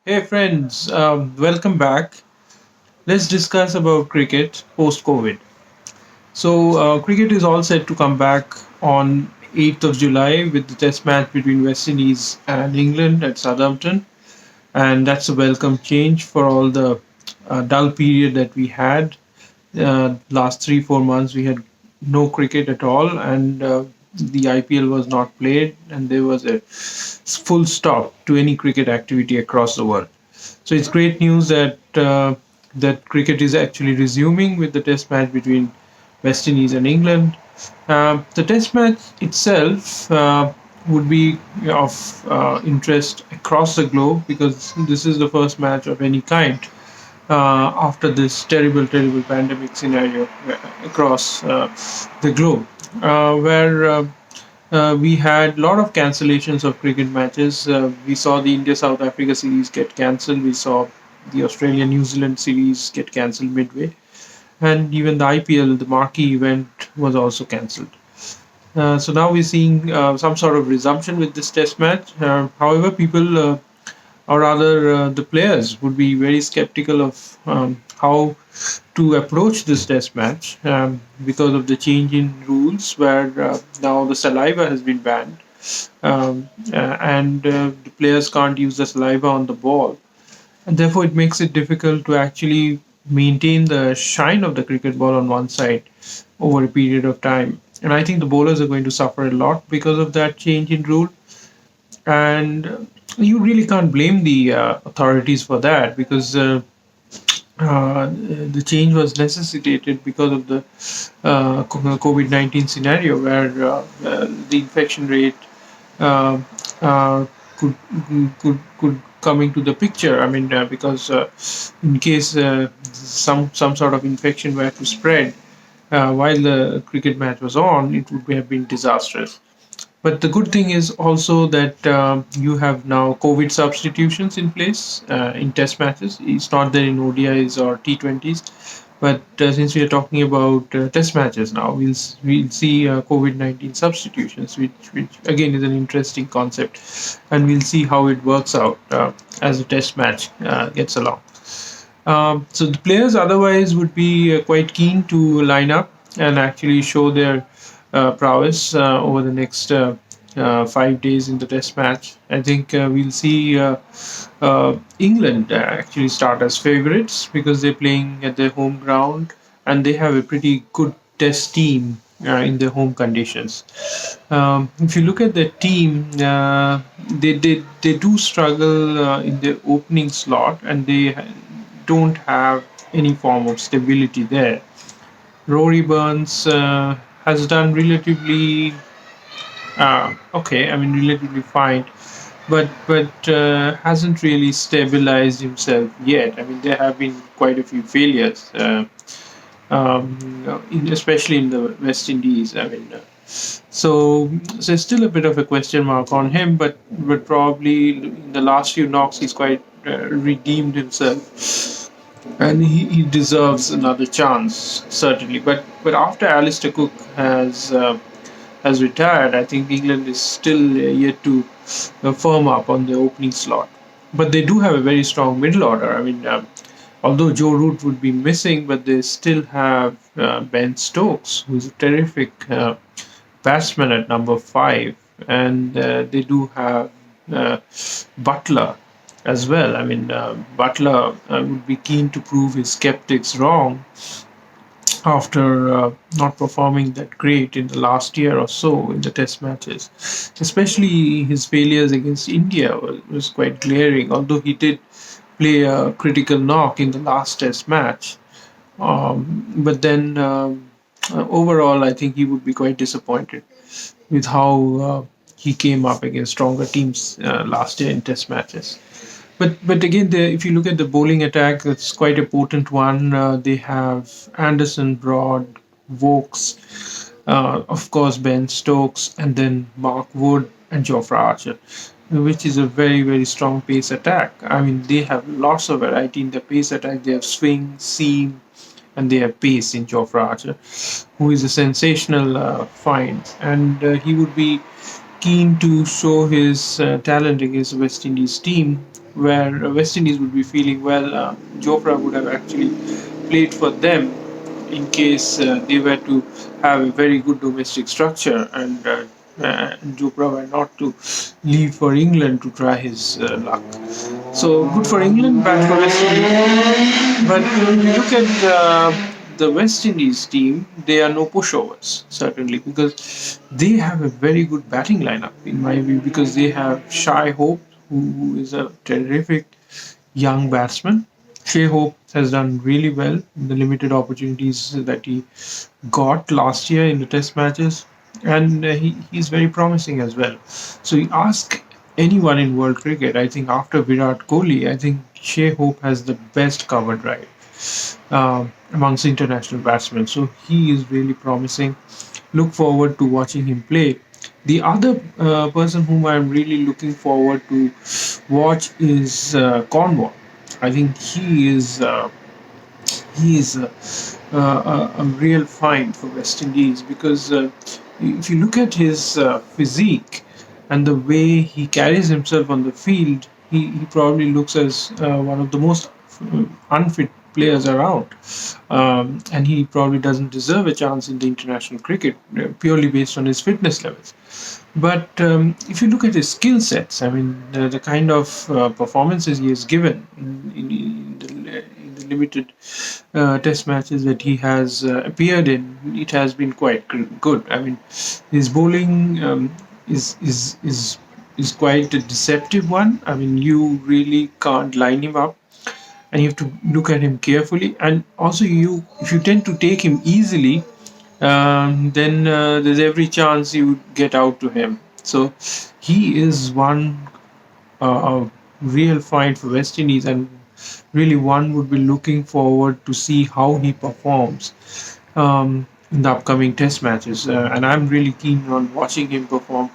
Hey friends, welcome back. Let's discuss about cricket post COVID. Cricket is all set to come back on 8th of July with the test match between West Indies and England at Southampton, and that's a welcome change for all the dull period that we had. Last 3 4 months we had no cricket at all, and the IPL was not played, and there was a full stop to any cricket activity across the world. So it's great news that cricket is actually resuming with the test match between West Indies and England. The test match itself would be of interest across the globe because this is the first match of any kind after this terrible pandemic scenario across the globe, where we had a lot of cancellations of cricket matches. We saw the India South Africa series get cancelled. We saw the Australia New Zealand series get cancelled midway. And even the IPL, the marquee event, was also cancelled. So now we're seeing some sort of resumption with this test match. However, people or rather the players would be very skeptical of how to approach this test match because of the change in rules where now the saliva has been banned, and the players can't use the saliva on the ball, and therefore it makes it difficult to actually maintain the shine of the cricket ball on one side over a period of time. And I think the bowlers are going to suffer a lot because of that change in rule, and you really can't blame the authorities for that because the change was necessitated because of the COVID 19 scenario where the infection rate uh, uh, could could come into the picture. I mean, because in case some sort of infection were to spread while the cricket match was on, it would have been disastrous. But the good thing is also that you have now COVID substitutions in place in test matches. It's not there in ODIs or T20s, but since we are talking about test matches now, we'll see COVID-19 substitutions, which again is an interesting concept, and we'll see how it works out as the test match gets along. So the players otherwise would be quite keen to line up and actually show their prowess over the next 5 days in the test match. I think we'll see England actually start as favorites because they're playing at their home ground and they have a pretty good test team in their home conditions. If you look at the team, they do struggle in the opening slot, and they don't have any form of stability there. Rory Burns has done relatively okay. I mean, relatively fine, but hasn't really stabilized himself yet. I mean, there have been quite a few failures, especially in the West Indies. I mean, so it's still a bit of a question mark on him, but probably in the last few knocks he's quite redeemed himself, and he deserves another chance certainly. But after Alistair Cook has retired, I think England is still yet to firm up on the opening slot. But they do have a very strong middle order. I mean, although Joe Root would be missing, but they still have Ben Stokes, who is a terrific batsman at number 5, and they do have uh, Butler as well. I mean, Butler would be keen to prove his skeptics wrong after not performing that great in the last year or so in the test matches. Especially his failures against India was quite glaring, although he did play a critical knock in the last test match. But then overall, I think he would be quite disappointed with how he came up against stronger teams last year in test matches. But again, if you look at the bowling attack, it's quite a potent one. They have Anderson, Broad, Vokes, of course Ben Stokes, and then Mark Wood and Jofra Archer, which is a very strong pace attack. I mean, they have lots of variety in the pace attack. They have swing, seam, and they have pace in Jofra Archer, who is a sensational find, and he would be keen to show his talent against the West Indies team, where West Indies would be feeling well. Jofra would have actually played for them in case they were to have a very good domestic structure and Jofra were not to leave for England to try his luck. So good for England, bad for West Indies. But when we look at the West Indies team, they are no pushovers, certainly, because they have a very good batting lineup, in my view, because they have Shai Hope, who is a terrific young batsman. Shai Hope has done really well in the limited opportunities that he got last year in the test matches, and he's very promising as well. So you ask anyone in world cricket, I think after Virat Kohli, I think Shai Hope has the best cover drive amongst international batsmen. So he is really promising. Look forward to watching him play. The other person whom I'm really looking forward to watch is Cornwall. I think he is a real find for West Indies because if you look at his physique and the way he carries himself on the field, he probably looks as one of the most unfit players around. And he probably doesn't deserve a chance in the international cricket purely based on his fitness levels. But if you look at his skill sets, I mean, the kind of performances he has given in the limited test matches that he has appeared in, it has been quite good. I mean, his bowling is quite a deceptive one. I mean, you really can't line him up, and you have to look at him carefully. And also, you if you tend to take him easily, then there's every chance you get out to him. So he is one real find for West Indies, and really one would be looking forward to see how he performs in the upcoming Test matches. And I'm really keen on watching him perform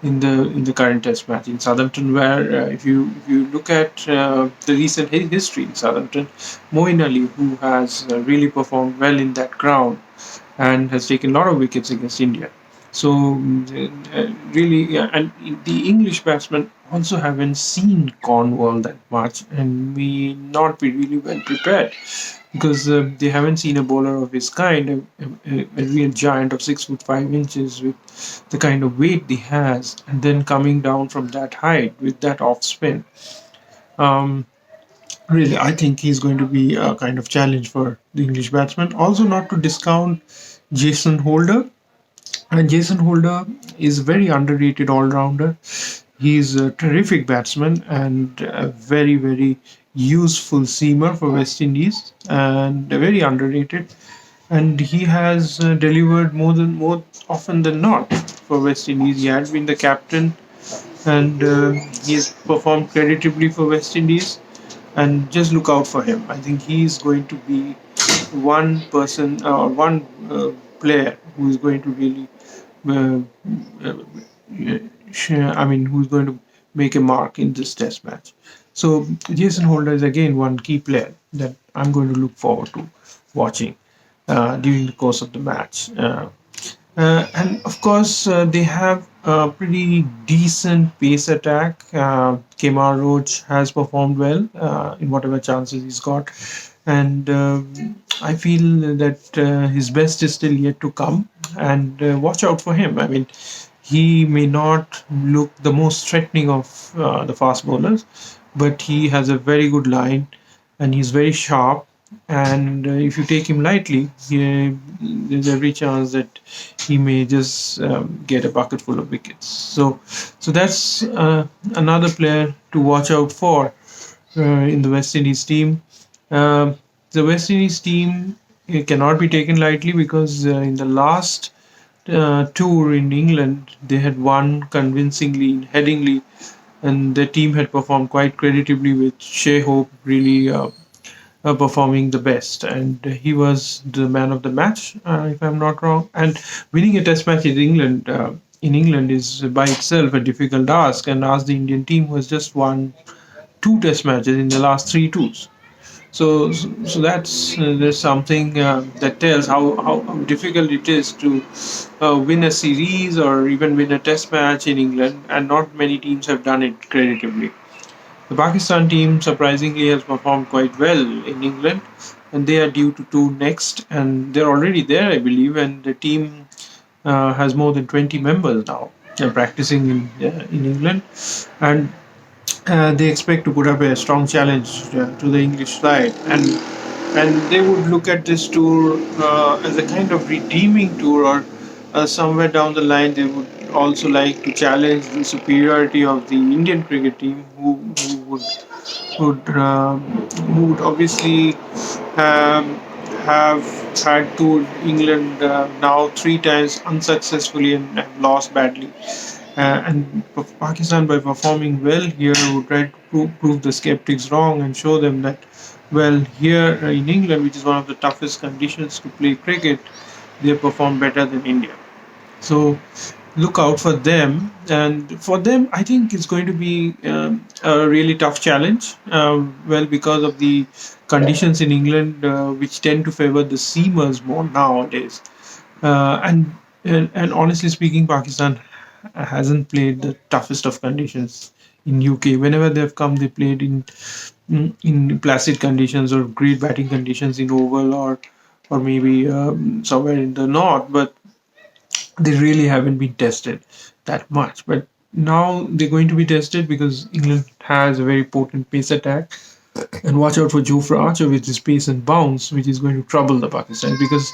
in the current Test match in Southampton, where if you look at the recent history in Southampton, Moeen Ali, who has really performed well in that ground and has taken a lot of wickets against India. So really, yeah, and the English batsmen also haven't seen Cornwall that much and may not be really well prepared because they haven't seen a bowler of his kind, a real giant of 6 foot 5 inches with the kind of weight he has, and then coming down from that height with that off spin. Um, Really, I think he's going to be a kind of challenge for the English batsman. Also, not to discount Jason Holder, and Jason Holder is a very underrated all rounder. He's a terrific batsman and a very, very useful seamer for West Indies and very underrated. And he has delivered more often than not for West Indies. He had been the captain and he has performed creditably for West Indies. And just look out for him. I think he's going to be one person or one player who is going to really uh, I mean, who's going to make a mark in this test match. So Jason Holder is again one key player that I'm going to look forward to watching during the course of the match. And of course, they have a pretty decent pace attack. Kemar Roach has performed well in whatever chances he's got. And I feel that his best is still yet to come. And watch out for him. I mean, he may not look the most threatening of the fast bowlers, but he has a very good line and he's very sharp. And if you take him lightly, there's every chance that he may just get a bucket full of wickets. So that's another player to watch out for in the West Indies team. Um the West Indies team cannot be taken lightly because in the last tour in England, they had won convincingly in Headingley, and the team had performed quite creditably with Shai Hope really performing the best, and he was the man of the match, if I'm not wrong. And winning a Test match in England is by itself a difficult ask, and ask the Indian team who has just won two Test matches in the last three tours. So that's there's something that tells how difficult it is to win a series or even win a test match in England, and not many teams have done it creditably. The Pakistan team surprisingly has performed quite well in England, and they are due to tour next, and they're already there, I believe, and the team has more than 20 members now practicing in England, and they expect to put up a strong challenge to the English side, and they would look at this tour as a kind of redeeming tour, or somewhere down the line they would also like to challenge the superiority of the Indian cricket team, who would obviously um, have had toured England now three times unsuccessfully and have lost badly. And Pakistan, by performing well here, would try to prove the skeptics wrong and show them that, well, here in England, which is one of the toughest conditions to play cricket, they perform better than India. So look out for them. And for them, I think it's going to be a really tough challenge. Well, because of the conditions in England, which tend to favor the seamers more nowadays. And honestly speaking, Pakistan hasn't played the toughest of conditions in UK. Whenever they've come, they played in placid conditions or great batting conditions in Oval, or maybe somewhere in the north, but they really haven't been tested that much. But now they're going to be tested because England has a very potent pace attack. And watch out for Jofra Archer with his pace and bounce, which is going to trouble the Pakistan, because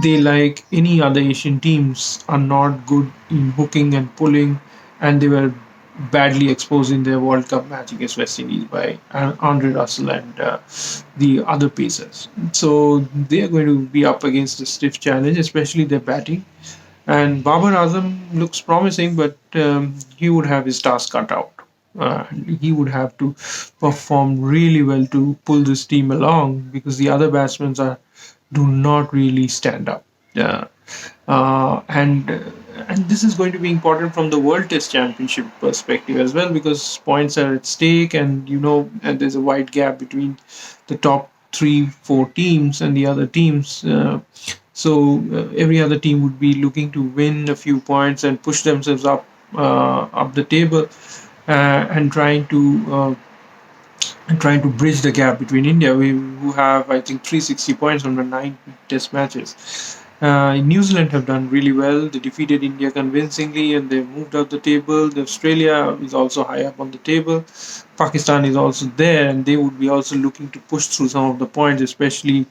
they, like any other Asian teams, are not good in hooking and pulling, and they were badly exposed in their World Cup match against West Indies by Andre Russell and the other pacers. So they are going to be up against a stiff challenge, especially their batting. And Babar Azam looks promising, but he would have his task cut out. He would have to perform really well to pull this team along, because the other batsmen do not really stand up. Yeah. And this is going to be important from the World Test Championship perspective as well, because points are at stake, and and there's a wide gap between the top three, four teams and the other teams. So every other team would be looking to win a few points and push themselves up the table, and trying to bridge the gap between India, who have, I think, 360 points from the nine Test matches. New Zealand have done really well. They defeated India convincingly, and they moved up the table. Australia is also high up on the table. Pakistan is also there, and they would be also looking to push through some of the points, especially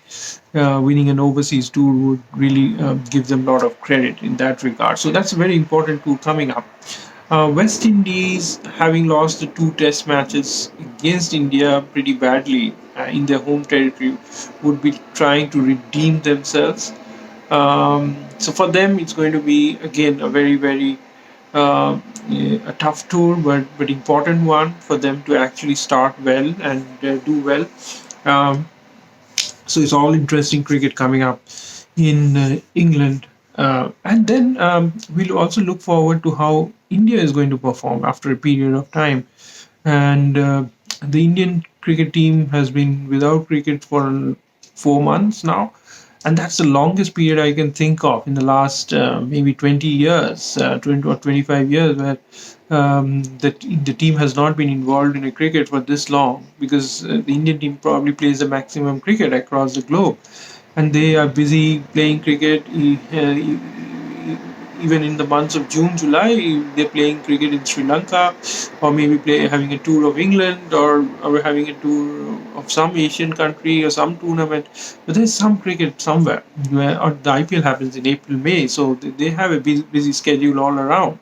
winning an overseas tour would really give them a lot of credit in that regard. So that's a very important tour coming up. West Indies, having lost the two test matches against India pretty badly in their home territory, would be trying to redeem themselves. So for them, it's going to be again a very, very a tough tour, but important one for them to actually start well and do well. Um, so it's all interesting cricket coming up in England. And then we'll also look forward to how India is going to perform after a period of time. And the Indian cricket team has been without cricket for 4 months now. And that's the longest period I can think of in the last maybe 20 years, 20 or 25 years, where the team has not been involved in a cricket for this long, because the Indian team probably plays the maximum cricket across the globe, and they are busy playing cricket. Even in the months of June, July, they're playing cricket in Sri Lanka, or maybe having a tour of England, or having a tour of some Asian country or some tournament. But there's some cricket somewhere, or the IPL happens in April, May, so they have a busy schedule all around.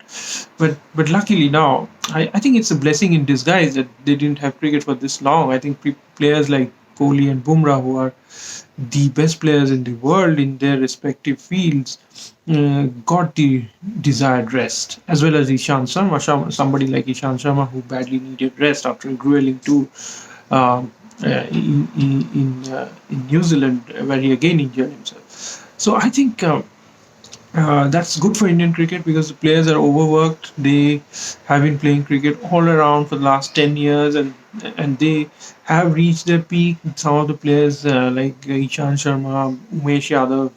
But luckily now, I think it's a blessing in disguise that they didn't have cricket for this long. I think players like Kohli and Bumrah, who are the best players in the world in their respective fields, got the desired rest, as well as Ishan Sharma, somebody like Ishan Sharma who badly needed rest after a grueling tour in New Zealand, where he again injured himself. So I think that's good for Indian cricket, because the players are overworked. They have been playing cricket all around for the last 10 years, and and they have reached their peak. Some of the players like Ishan Sharma, Umesh Yadav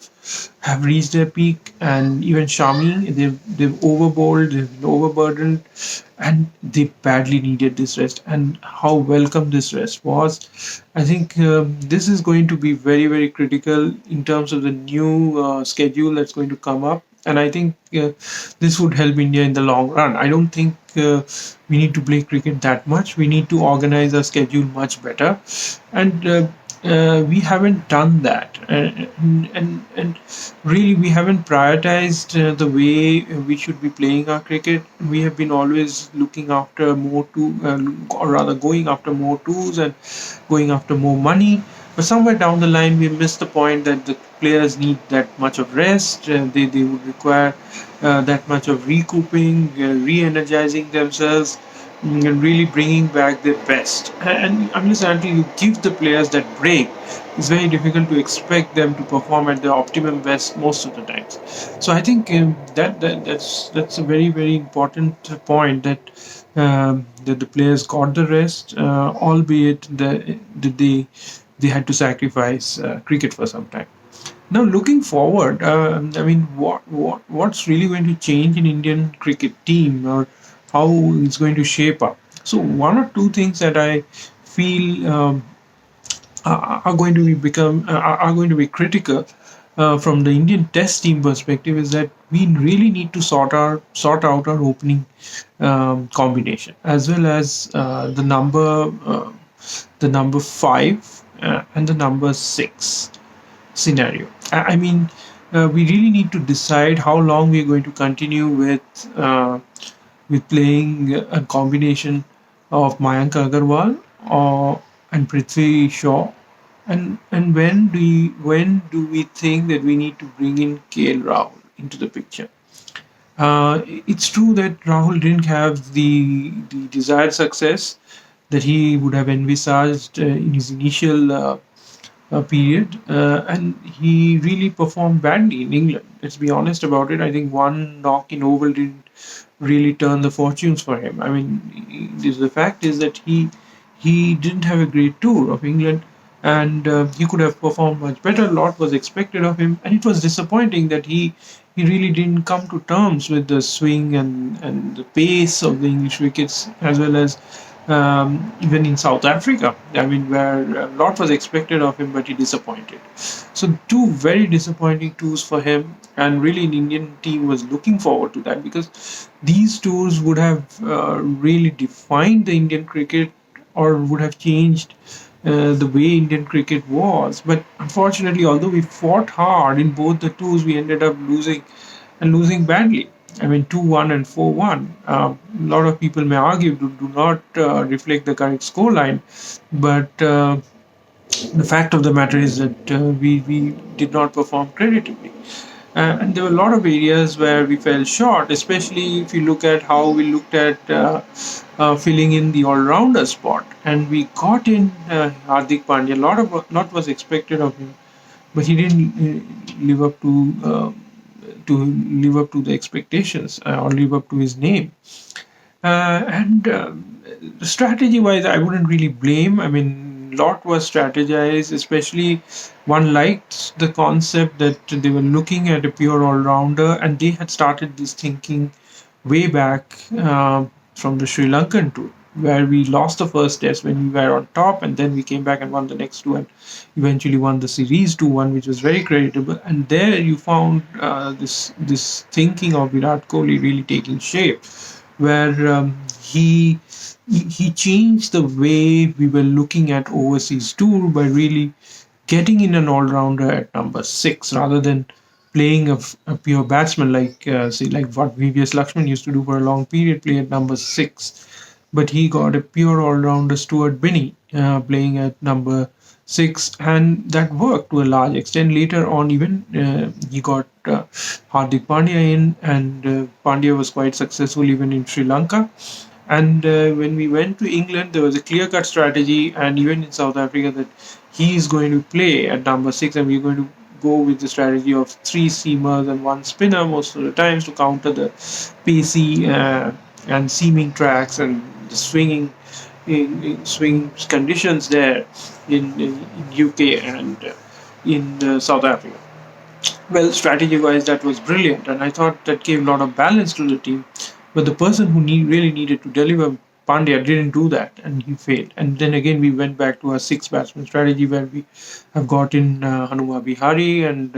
have reached their peak, and even Shami, they've overbowled, they've been overburdened, and they badly needed this rest. And how welcome this rest was. I think this is going to be very, very critical in terms of the new schedule that's going to come up. And I think this would help India in the long run. I don't think we need to play cricket that much. We need to organize our schedule much better, and we haven't done that. And really, we haven't prioritized the way we should be playing our cricket. We have been always looking after more or rather going after more tools and going after more money. But somewhere down the line, we missed the point that the players need that much of rest. They would require that much of recouping, re-energizing themselves, and really bringing back their best. And unless and until you give the players that break, it's very difficult to expect them to perform at their optimum best most of the times. So I think that's a very, very important point, that the players got the rest, albeit that they had to sacrifice cricket for some time. Now, looking forward, I mean, what's really going to change in Indian cricket team, or how it's going to shape up? So, one or two things that I feel are going to are going to be critical from the Indian Test team perspective is that we really need to sort out our opening combination, as well as the number five and the number six scenario. I mean, we really need to decide how long we are going to continue with playing a combination of Mayank Agarwal and Prithvi Shaw, and when do we think that we need to bring in KL Rahul into the picture? It's true that Rahul didn't have the desired success that he would have envisaged in his initial period, and he really performed badly in England. Let's be honest about it. I think one knock in Oval didn't really turn the fortunes for him. I mean, the fact is that he didn't have a great tour of England, and he could have performed much better. A lot was expected of him, and it was disappointing that he really didn't come to terms with the swing and the pace of the English wickets, as well as even in South Africa. I mean, where a lot was expected of him, but he disappointed. So two very disappointing tours for him, and really, an Indian team was looking forward to that, because these tours would have really defined the Indian cricket, or would have changed the way Indian cricket was. But unfortunately, although we fought hard in both the tours, we ended up losing, and losing badly. I mean, 2-1 and 4-1. A lot of people may argue do not reflect the correct scoreline, but the fact of the matter is that we did not perform creditably. And there were a lot of areas where we fell short, especially if you look at how we looked at filling in the all-rounder spot. And we got in Hardik Pandya. Lot was expected of him, but he didn't live up to the expectations, or live up to his name. And strategy wise, I wouldn't really blame. I mean, lot was strategized, especially one liked the concept that they were looking at a pure all rounder, and they had started this thinking way back from the Sri Lankan tour, where we lost the first test when we were on top, and then we came back and won the next two, and eventually won the series 2-1, which was very creditable. And there you found this thinking of Virat Kohli really taking shape, where he changed the way we were looking at overseas tour by really getting in an all-rounder at number six, rather than playing a pure batsman like like what VVS Lakshman used to do for a long period, play at number six. But he got a pure all-rounder, Stuart Binney, playing at number six, and that worked to a large extent. Later on, even he got Hardik Pandya in, and Pandya was quite successful even in Sri Lanka. And when we went to England, there was a clear-cut strategy, and even in South Africa, that he is going to play at number six, and we're going to go with the strategy of three seamers and one spinner most of the times to counter the pacey and seaming tracks and the swinging in swing conditions there in UK and in South Africa. Well, strategy wise, that was brilliant, and I thought that gave a lot of balance to the team. But the person who really needed to deliver, Pandya, didn't do that, and he failed. And then again, we went back to our six batsman strategy where we have got in Hanuma Bihari and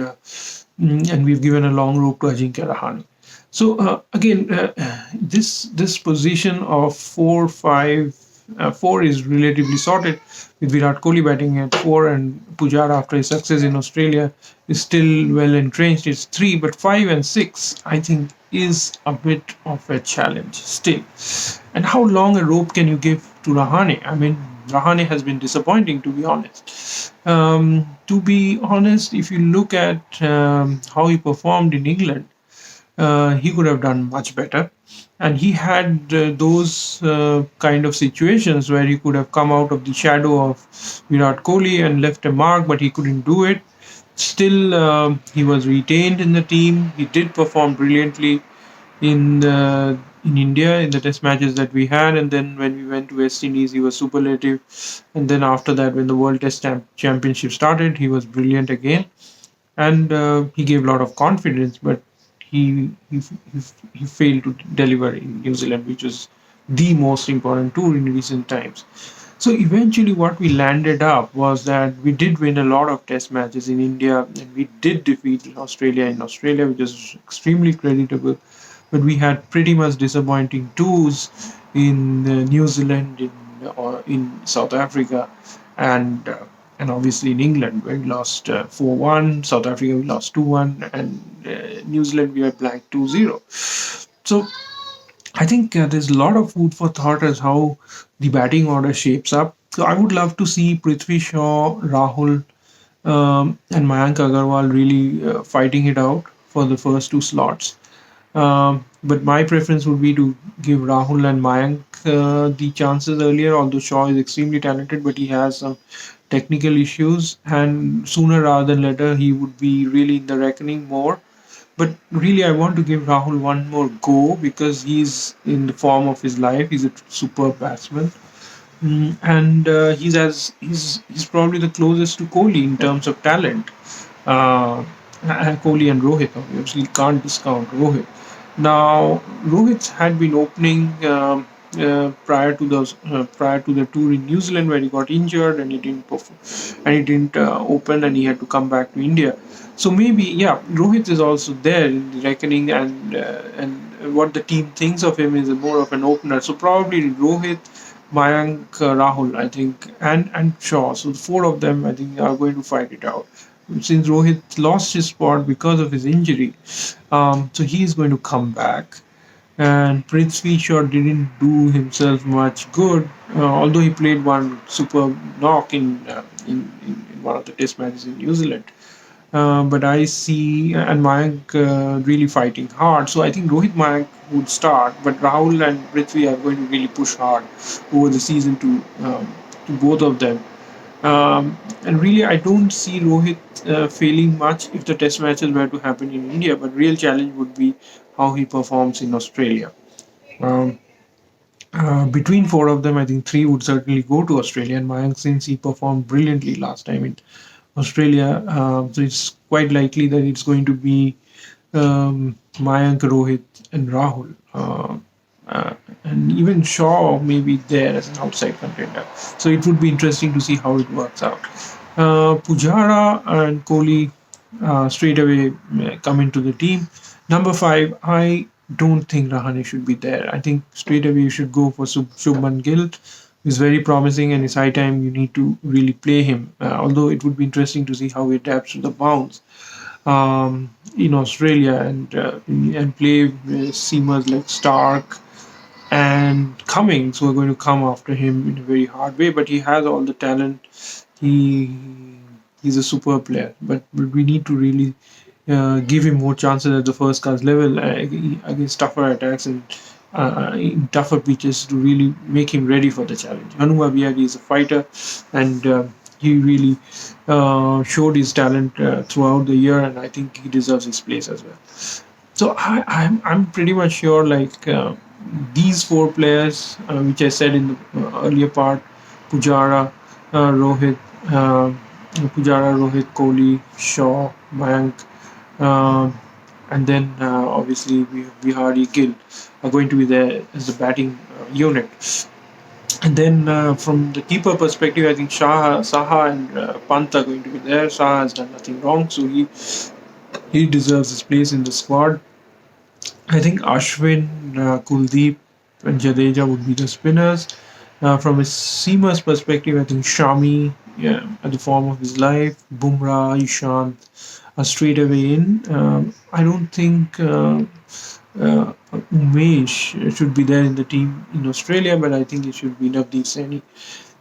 we've given a long rope to Ajinkya Rahane. So again, this position of 4 5 4 is relatively sorted with Virat Kohli batting at 4 and Pujara after his success in Australia is still well entrenched. It's 3, but 5 and 6 I think is a bit of a challenge still. And how long a rope can you give to Rahane? I mean, Rahane has been disappointing, to be honest. If you look at how he performed in England, he could have done much better. And he had those kind of situations where he could have come out of the shadow of Virat Kohli and left a mark, but he couldn't do it. Still, he was retained in the team. He did perform brilliantly in India in the test matches that we had, and then when we went to West Indies, he was superlative. And then after that, when the World Test Championship started, he was brilliant again, and he gave a lot of confidence. But he he, he, he failed to deliver in New Zealand, which was the most important tour in recent times. So eventually, what we landed up was that we did win a lot of test matches in India, and we did defeat Australia in Australia, which is extremely creditable. But we had pretty much disappointing tours in New Zealand, in South Africa, and uh, and obviously in England, where we lost 4-1. South Africa we lost 2-1, and New Zealand we were blank 2-0. So I think there's a lot of food for thought as how the batting order shapes up. So I would love to see Prithvi Shaw, Rahul, and Mayank Agarwal really fighting it out for the first two slots. But my preference would be to give Rahul and Mayank the chances earlier, although Shaw is extremely talented, but he has some technical issues, and sooner rather than later, he would be really in the reckoning more. But really, I want to give Rahul one more go because he's in the form of his life. He's a superb batsman, and he's probably the closest to Kohli in terms of talent. Kohli and Rohit, obviously can't discount Rohit. Now, Rohit had been opening prior to the tour in New Zealand where he got injured and he didn't perform, and he didn't open and he had to come back to India. So maybe yeah, Rohit is also there in the reckoning, and what the team thinks of him is more of an opener. So probably Rohit, Mayank, Rahul, I think, and Shaw. So the four of them, I think, are going to fight it out. Since Rohit lost his spot because of his injury, so he is going to come back. And Prithvi Shaw didn't do himself much good, although he played one super knock in one of the test matches in New Zealand. But I see and Mayank really fighting hard. So I think Rohit Mayank would start, but Rahul and Prithvi are going to really push hard over the season to both of them. And really, I don't see Rohit failing much if the test matches were to happen in India. But real challenge would be how he performs in Australia. Um, between four of them, I think three would certainly go to Australia. And Mayank, since he performed brilliantly last time in Australia, so it's quite likely that it's going to be Mayank, Rohit, and Rahul. And even Shaw may be there as an outside contender. So it would be interesting to see how it works out. Pujara and Kohli straight away come into the team. Number 5, I don't think Rahane should be there. I think straight away you should go for Shubman Gill. He's very promising, and it's high time you need to really play him. Although it would be interesting to see how he adapts to the bounce in Australia and play seamers like Stark and Cummings, who are going to come after him in a very hard way. But he has all the talent. He he's a super player, but we need to really give him more chances at the first class level against tougher attacks and in tougher pitches to really make him ready for the challenge. Hanuma Bihari is a fighter, and he really showed his talent throughout the year, and I think he deserves his place as well. So I'm pretty much sure like. these four players, which I said in the earlier part, Pujara, Rohit, uh, Rohit, Kohli, Shaw, Mayank, uh, and then obviously Vihari, Gill are going to be there as the batting unit. And then from the keeper perspective, I think Saha and Pant are going to be there. Saha has done nothing wrong, so he deserves his place in the squad. I think Ashwin, Kuldeep, and Jadeja would be the spinners. From a seamer's perspective, I think Shami, yeah, at the form of his life, Bumrah, Ishant are straight away in. I don't think Umesh should be there in the team in Australia, but I think it should be Navdeep Saini.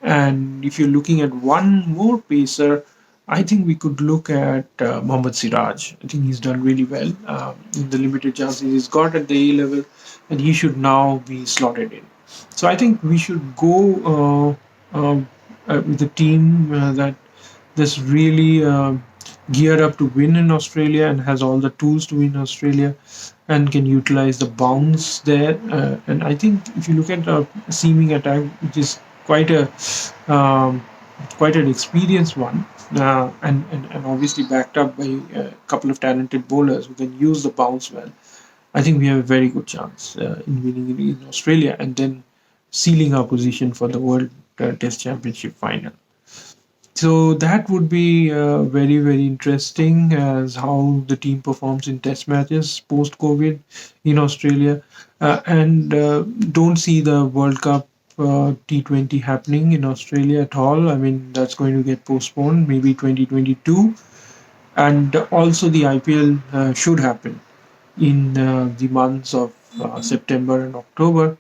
And if you're looking at one more pacer, I think we could look at Mohammad Siraj. I think he's done really well in the limited chances he's got at the A level, and he should now be slotted in. So I think we should go with a team that's really geared up to win in Australia and has all the tools to win Australia and can utilize the bounce there. And I think if you look at a seaming attack, which is quite a um, quite an experienced one, and obviously backed up by a couple of talented bowlers who can use the bounce well. I think we have a very good chance in winning in Australia and then sealing our position for the World Test Championship final. So that would be very, very interesting as how the team performs in test matches post COVID in Australia. And don't see the World Cup T20 happening in Australia at all. I mean, that's going to get postponed, maybe 2022. And also, the IPL should happen in the months of September and October.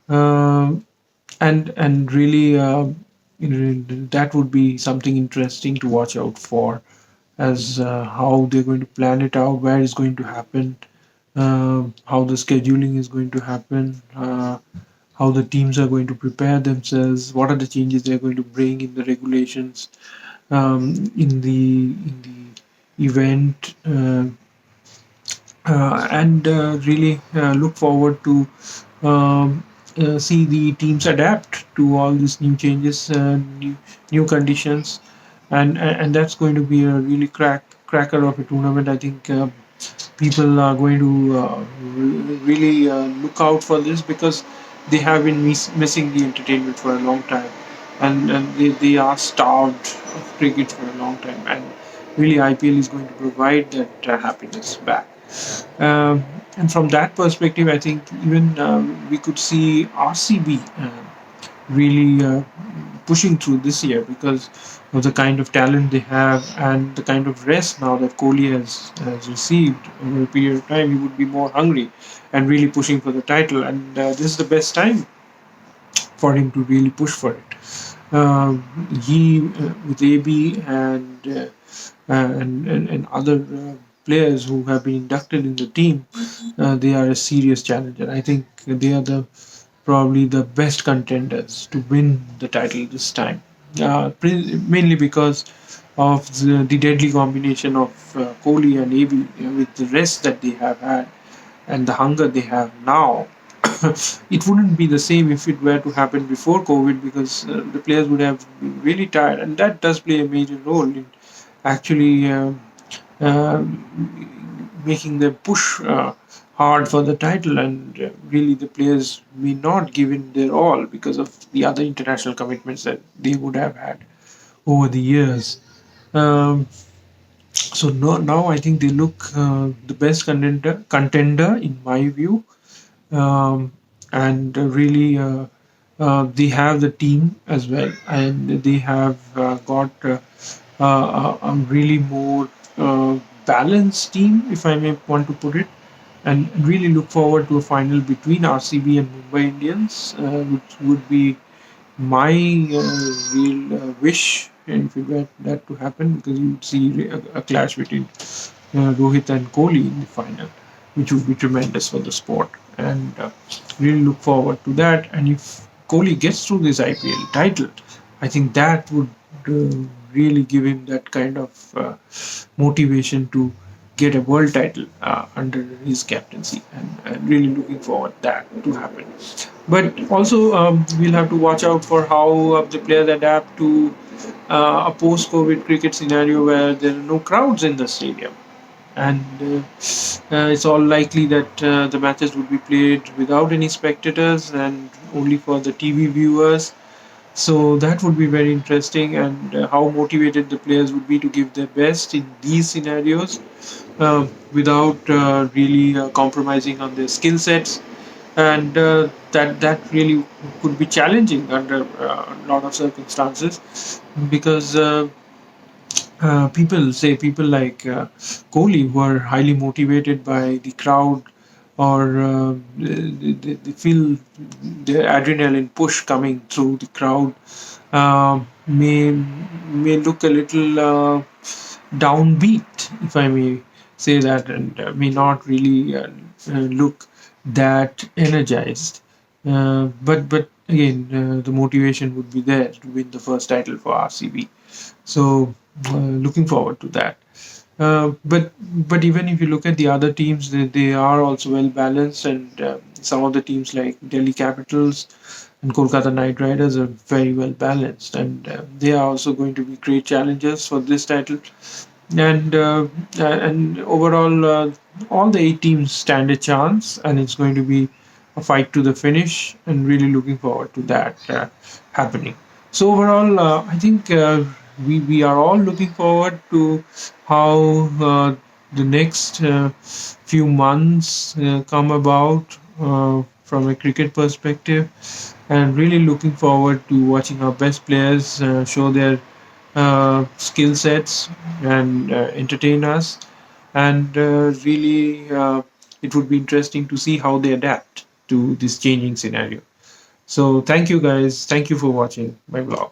Um and really that would be something interesting to watch out for as how they're going to plan it out, where it's going to happen, how the scheduling is going to happen, how the teams are going to prepare themselves, what are the changes they're going to bring in the regulations, in the event, and really look forward to see the teams adapt to all these new changes, new conditions, and that's going to be a really cracker of a tournament. I think people are going to really look out for this because they have been missing the entertainment for a long time, and they are starved of cricket for a long time, and really IPL is going to provide that happiness back. And from that perspective, I think even we could see RCB really pushing through this year because of the kind of talent they have and the kind of rest now that Kohli has received over a period of time. He would be more hungry and really pushing for the title. And this is the best time for him to really push for it. He with AB and other players who have been inducted in the team, they are a serious challenger. I think they are the probably the best contenders to win the title this time. Mainly because of the deadly combination of Kohli and AB with the rest that they have had and the hunger they have now. It wouldn't be the same if it were to happen before COVID because the players would have been really tired, and that does play a major role in actually uh, making them push hard for the title. And really, the players may not give in their all because of the other international commitments that they would have had over the years. Um, so now I think they look the best contender in my view, and really they have the team as well, and they have got a really more balanced team, if I may want to put it, and really look forward to a final between RCB and Mumbai Indians, which would be my real wish if it were that to happen, because you would see a clash between Rohit and Kohli in the final, which would be tremendous for the sport. And really look forward to that. And if Kohli gets through this IPL title, I think that would really give him that kind of motivation to get a world title under his captaincy, and really looking forward that to happen. But also, we'll have to watch out for how the players adapt to a post-COVID cricket scenario where there are no crowds in the stadium, and it's all likely that the matches would be played without any spectators and only for the TV viewers. So that would be very interesting, and how motivated the players would be to give their best in these scenarios without really compromising on their skill sets, and that really could be challenging under a lot of circumstances, because people like Kohli, who are highly motivated by the crowd, or they feel the adrenaline push coming through the crowd, may look a little downbeat, if I may say that, and may not really look that energized. But again, the motivation would be there to win the first title for RCB. So looking forward to that. But even if you look at the other teams, they are also well balanced, and some of the teams like Delhi Capitals and Kolkata Knight Riders are very well balanced, and they are also going to be great challengers for this title. And overall, all the eight teams stand a chance, and it's going to be a fight to the finish, and really looking forward to that happening. So overall, I think we are all looking forward to how the next few months come about from a cricket perspective, and really looking forward to watching our best players show their skill sets and entertain us. And really, it would be interesting to see how they adapt to this changing scenario. So, thank you guys. Thank you for watching my vlog.